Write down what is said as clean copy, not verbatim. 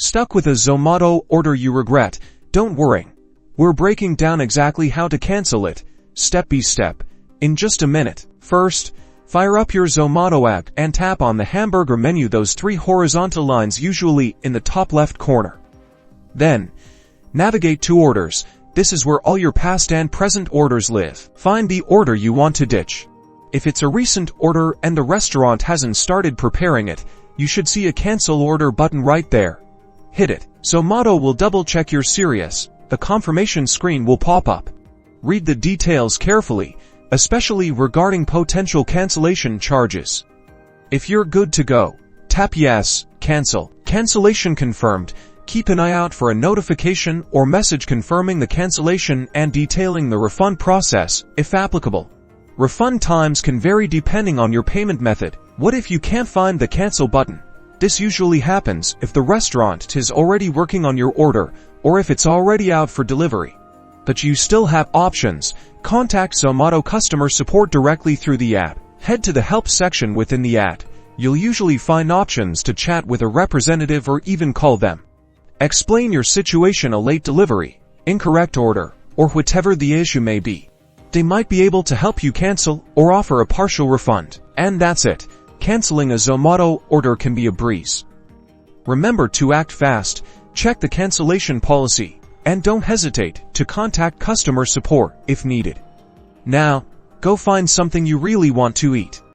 Stuck with a Zomato order you regret? Don't worry. We're breaking down exactly how to cancel it, step by step, in just a minute. First, fire up your Zomato app and tap on the hamburger menu, those three horizontal lines usually in the top left corner. Then, navigate to Orders. This is where all your past and present orders live. Find the order you want to ditch. If it's a recent order and the restaurant hasn't started preparing it, you should see a Cancel Order button right there. Hit it. Zomato will double-check you're serious. A confirmation screen will pop up. Read the details carefully, especially regarding potential cancellation charges. If you're good to go, tap Yes, Cancel. Cancellation confirmed. Keep an eye out for a notification or message confirming the cancellation and detailing the refund process, if applicable. Refund times can vary depending on your payment method. What if you can't find the cancel button? This usually happens if the restaurant is already working on your order or if it's already out for delivery. But you still have options. Contact Zomato customer support directly through the app. Head to the help section within the app. You'll usually find options to chat with a representative or even call them. Explain your situation, a late delivery, incorrect order, or whatever the issue may be. They might be able to help you cancel or offer a partial refund. And that's it. Canceling a Zomato order can be a breeze. Remember to act fast, check the cancellation policy, and don't hesitate to contact customer support if needed. Now, go find something you really want to eat.